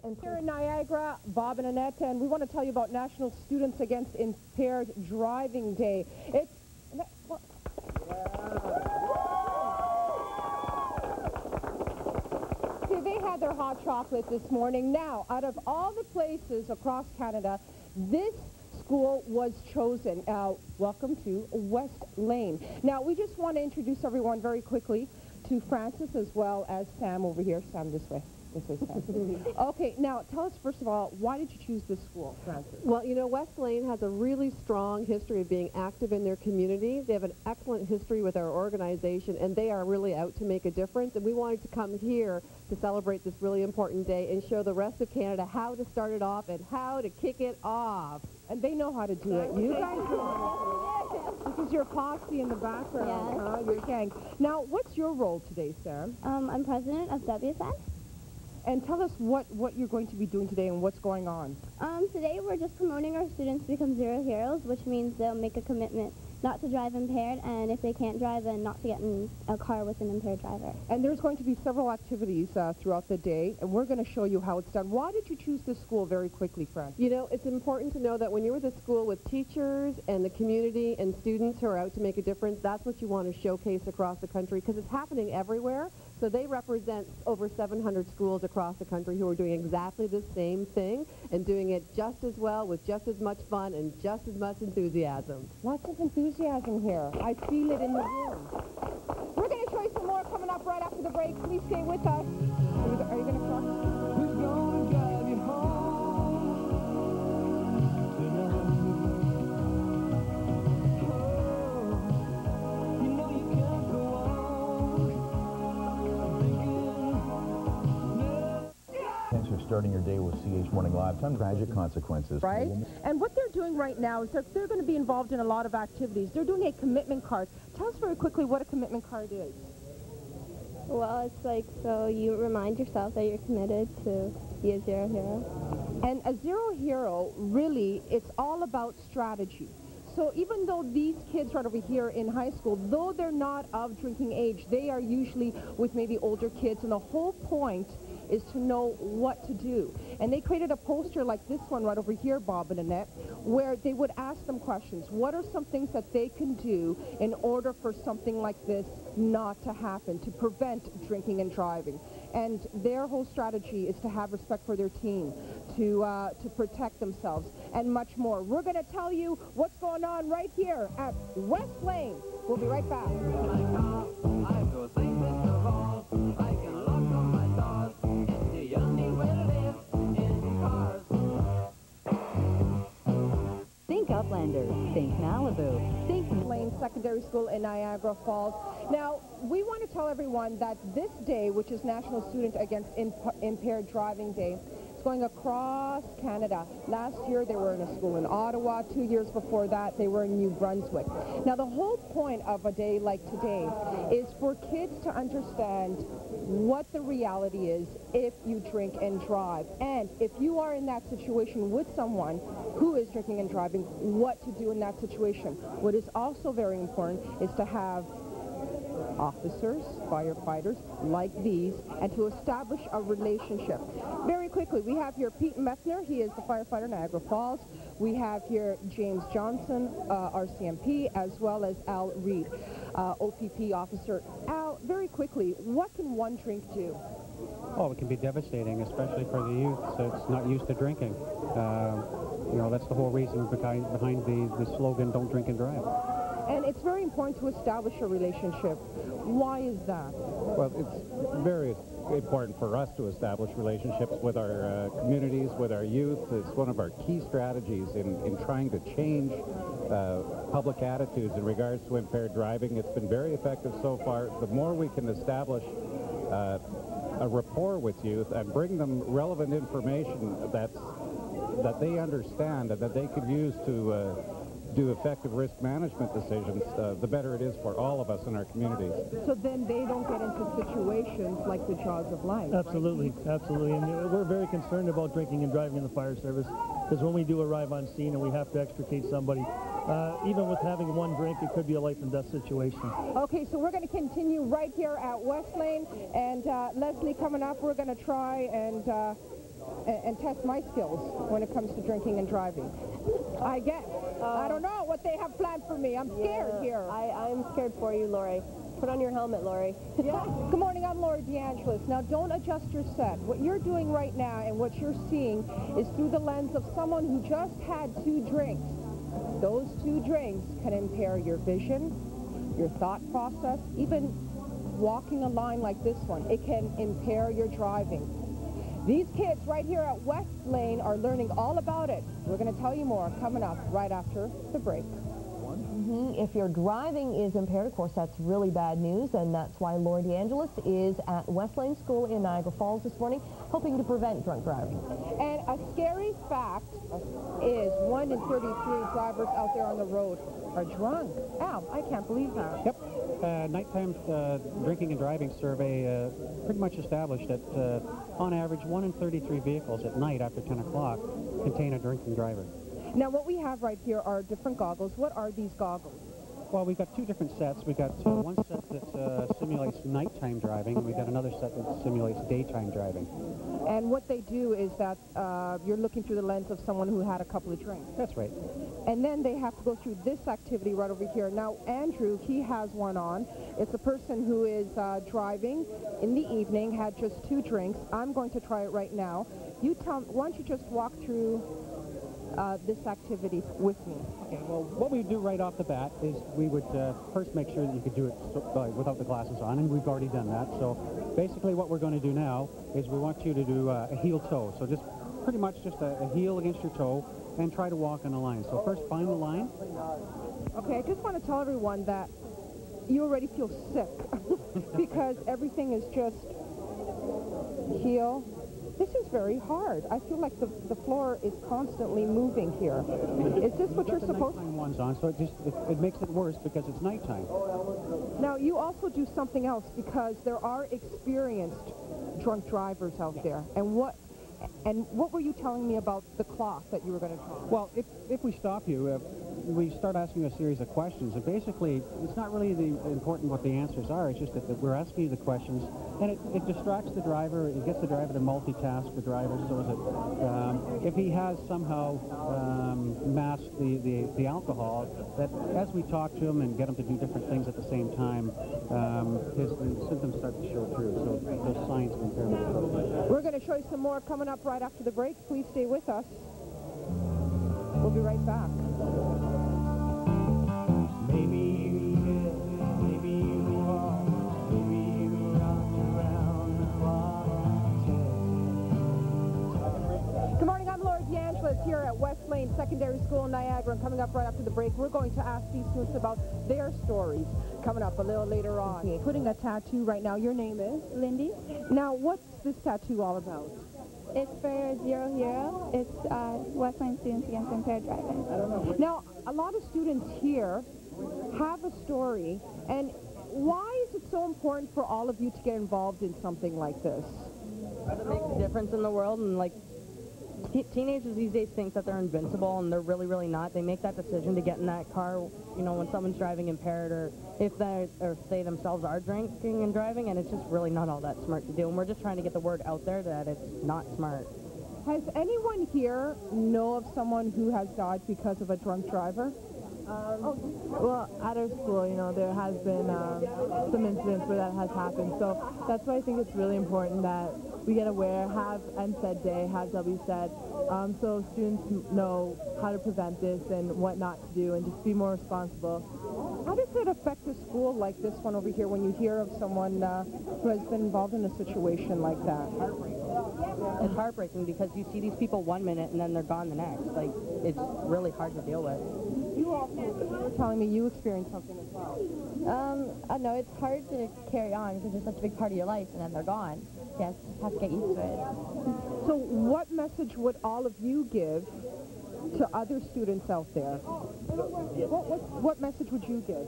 And here in Niagara, Bob and Annette, and we want to tell you about National Students Against Impaired Driving Day. It's... See, they had their hot chocolate this morning. Now, out of all the places across Canada, this school was chosen. Welcome to West Lane. Now, we just want to introduce everyone very quickly to Francis as well as Sam over here. Sam, this way. Okay, now tell us first of all, why did you choose this school, Francis? Well, you know, West Lane has a really strong history of being active in their community. They have an excellent history with our organization, and they are really out to make a difference. And we wanted to come here to celebrate this really important day and show the rest of Canada how to start it off and how to kick it off. And they know how to do it. You guys know. This is your posse in the background, huh? Your gang. Now, what's your role today, Sam? I'm president of WSS. And tell us what you're going to be doing today and what's going on. Today we're just promoting our students to become zero heroes, which means they'll make a commitment not to drive impaired, and if they can't drive, then not to get in a car with an impaired driver. And there's going to be several activities throughout the day, and we're going to show you how it's done. Why did you choose this school very quickly, Fran? You know, it's important to know that when you're with a school with teachers and the community and students who are out to make a difference, that's what you want to showcase across the country, because it's happening everywhere. So they represent over 700 schools across the country who are doing exactly the same thing and doing it just as well with just as much fun and just as much enthusiasm. Lots of enthusiasm here. I feel it in the room. We're going to show you some more coming up right after the break. Please stay with us. Are you going to talk? Who's going to drive you home tonight? Oh, you know you can't go Thanks for starting your day with CH Morning Live. Some tragic consequences. Right? And what they're doing right now is that they're going to be involved in a lot of activities. They're doing a commitment card. Tell us very quickly what a commitment card is. Well, it's like so you remind yourself that you're committed to be a zero hero. And a zero hero, really, it's all about strategy. So even though these kids right over here in high school, though they're not of drinking age, they are usually with maybe older kids, and the whole point is to know what to do. And they created a poster like this one right over here, Bob and Annette, where they would ask them questions. What are some things that they can do in order for something like this not to happen, to prevent drinking and driving? And their whole strategy is to have respect for their team, to protect themselves, and much more. We're going to tell you what's going on right here at West Lane. We'll be right back. Think Uplanders, think Malibu, think Lane Secondary School in Niagara Falls. Now, we want to tell everyone that this day, which is National Student Against Impaired Driving Day, is going across Canada. Last year, they were in a school in Ottawa. 2 years before that, they were in New Brunswick. Now, the whole point of a day like today is for kids to understand what the reality is if you drink and drive. And if you are in that situation with someone who is drinking and driving, what to do in that situation. What is also very important is to have officers, firefighters like these, and to establish a relationship. Very quickly, we have here Pete Meffner. He is the firefighter, Niagara Falls. We have here James Johnson, RCMP, as well as Al Reed, OPP officer. Al, very quickly, what can one drink do? Oh, it can be devastating, especially for the youth that's not used to drinking. You know, that's the whole reason behind the slogan, don't drink and drive. And it's very important to establish a relationship. Why is that? Well, it's very important for us to establish relationships with our communities, with our youth. It's one of our key strategies in trying to change public attitudes in regards to impaired driving. It's been very effective so far. The more we can establish a rapport with youth and bring them relevant information that they understand and that they could use to do effective risk management decisions, the better it is for all of us in our communities. So then they don't get into situations like the jaws of life. Absolutely, right? Absolutely. And we're very concerned about drinking and driving in the fire service, because when we do arrive on scene and we have to extricate somebody, even with having one drink, it could be a life and death situation. Okay, so we're going to continue right here at West Lane, and Leslie, coming up, we're going to try and and test my skills when it comes to drinking and driving. I guess. I don't know what they have planned for me. I'm scared here. I'm scared for you, Lori. Put on your helmet, Lori. Yeah. Good morning, I'm Lori DeAngelis. Now, don't adjust your set. What you're doing right now and what you're seeing is through the lens of someone who just had 2 drinks. Those 2 drinks can impair your vision, your thought process, even walking a line like this one. It can impair your driving. These kids right here at West Lane are learning all about it. We're going to tell you more coming up right after the break. If your driving is impaired, of course, that's really bad news, and that's why Lori DeAngelis is at West Lane School in Niagara Falls this morning, hoping to prevent drunk driving. And a scary fact is 1 in 33 drivers out there on the road are drunk. Al, I can't believe that. Yep. Nighttime drinking and driving survey pretty much established that on average 1 in 33 vehicles at night after 10 o'clock contain a drinking driver. Now, what we have right here are different goggles. What are these goggles? Well, we've got 2 different sets. We've got one set that simulates nighttime driving, and we've got another set that simulates daytime driving. And what they do is that you're looking through the lens of someone who had a couple of drinks. That's right. And then they have to go through this activity right over here. Now, Andrew, he has one on. It's a person who is driving in the evening, had just 2 drinks. I'm going to try it right now. You tell me, why don't you just walk through this activity with me? Okay, well, what we do right off the bat is we would first make sure that you could do it without the glasses on, and we've already done that. So basically what we're going to do now is we want you to do a heel toe. So just pretty much just a heel against your toe and try to walk on a line. So first find the line. Okay, I just want to tell everyone that you already feel sick because everything is just heel. This is very hard. I feel like the floor is constantly moving here. Is this what you're supposed to do? One's on, so it makes it worse because it's nighttime. Now, you also do something else because there are experienced drunk drivers out there. And what were you telling me about the cloth that you were going to try? Well, if we stop you, we start asking you a series of questions, and basically it's not really important what the answers are. It's just that we're asking you the questions, and it distracts the driver. It gets the driver to multitask the driver, so that if he has somehow masked the alcohol, that as we talk to him and get him to do different things at the same time, the symptoms start to show through. So those signs of impairment. We're going to show you some more coming up right after the break. Please stay with us. We'll be right back. Maybe you get, maybe you walk, maybe you rock around the clock. Good morning, I'm Lori DeAngelis here at West Lane Secondary School in Niagara, and coming up right after the break, we're going to ask these students about their stories coming up a little later on. Putting a tattoo right now. Your name is? Lindy. Now, what's this tattoo all about? It's for 00. It's West Lane Students Against Impaired Driving. Now, a lot of students here have a story, and why is it so important for all of you to get involved in something like this? It makes a difference in the world, and like teenagers these days think that they're invincible, and they're really, really not. They make that decision to get in that car, you know, when someone's driving impaired, or if they themselves are drinking and driving, and it's just really not all that smart to do. And we're just trying to get the word out there that it's not smart. Has anyone here know of someone who has died because of a drunk driver? Well, at our school, you know, there has been some incidents where that has happened. So that's why I think it's really important that we get aware, have NSAID Day, have WSAID, so students know how to prevent this and what not to do and just be more responsible. How does it affect a school like this one over here when you hear of someone who has been involved in a situation like that? It's heartbreaking because you see these people 1 minute and then they're gone the next. Like, it's really hard to deal with. You were telling me you experienced something as well. No, it's hard to carry on because they're such a big part of your life and then they're gone. Yes, you have to get used to it. So what message would all of you give to other students out there? What message would you give?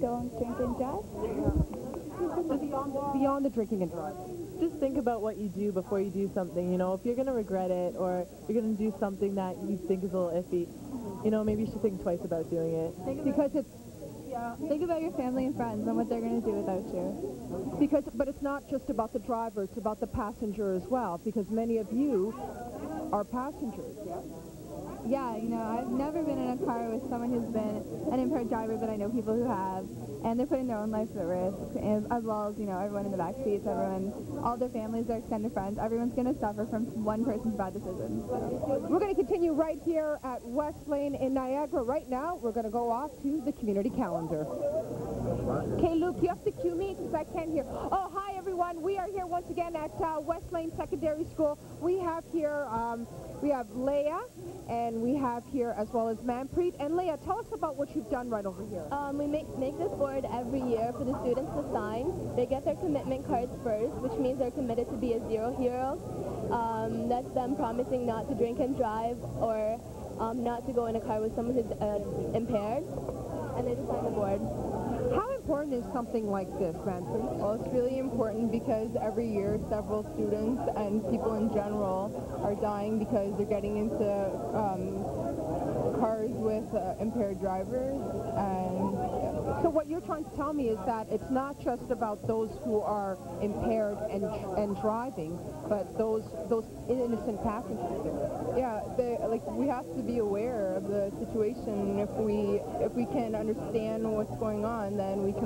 Don't drink and drive. Beyond the drinking and driving. Just think about what you do before you do something. You know, if you're going to regret it or you're going to do something that you think is a little iffy, you know, maybe you should think twice about doing it. Because it's Yeah. Think about your family and friends and what they're going to do without you. But it's not just about the driver, it's about the passenger as well, because many of you are passengers, yeah? Yeah, you know, I've never been in a car with someone who's been an impaired driver, but I know people who have, and they're putting their own lives at risk, as well as, you know, everyone in the back seats, everyone, all their families, their extended friends, everyone's going to suffer from one person's bad decisions. We're going to continue right here at West Lane in Niagara. Right now, we're going to go off to the community calendar. Okay, Luke, you have to cue me because I can't hear. Oh, hi, everyone. We are here once again at West Lane Secondary School. We have here, we have Leah, and we have here as well as Manpreet. And Leah, tell us about what you've done right over here. We make this board every year for the students to sign. They get their commitment cards first, which means they're committed to be a zero hero. That's them promising not to drink and drive or not to go in a car with someone who's impaired. And they just sign the board. How important is something like this, Manpreet? Well, it's really important because every year several students and people in general are dying because they're getting into cars with impaired drivers. And so what you're trying to tell me is that it's not just about those who are impaired and driving, but those innocent passengers. Yeah, we have to be aware of the situation. If we can understand what's going on, then we can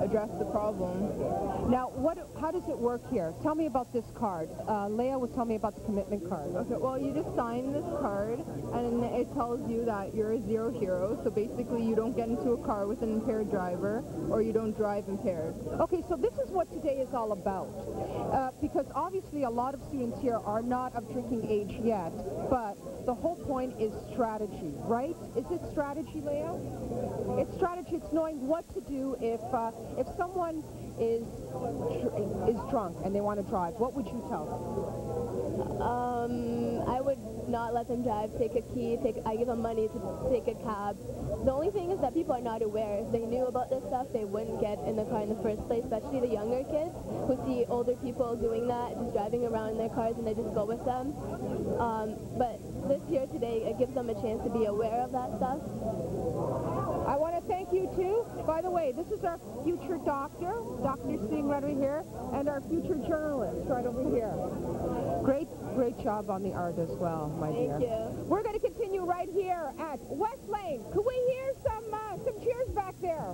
address the problem. Now, how does it work here? Tell me about this card. Leah was telling me about the commitment card. Okay, well, you just sign this card, and it tells you that you're a zero hero. So basically, you don't get into a car with an impaired driver, or you don't drive impaired. Okay, so this is what today is all about. Because obviously, a lot of students here are not of drinking age yet, but the whole point is strategy, right? Is it strategy, Leah? It's strategy. It's knowing what to do if someone is drunk and they want to drive. What would you tell them? I would not let them drive, take a key, I give them money to take a cab. The only thing is that people are not aware. If they knew about this stuff, they wouldn't get in the car in the first place, especially the younger kids who see older people doing that, just driving around in their cars, and they just go with them. But this here today, it gives them a chance to be aware of that stuff. I want to thank you, too. By the way, this is our future doctor sitting right over here, and our future journalist right over here. Great job on the art as well, my dear. Thank you. We're going to continue right here at West Lane. Could we hear some cheers back there?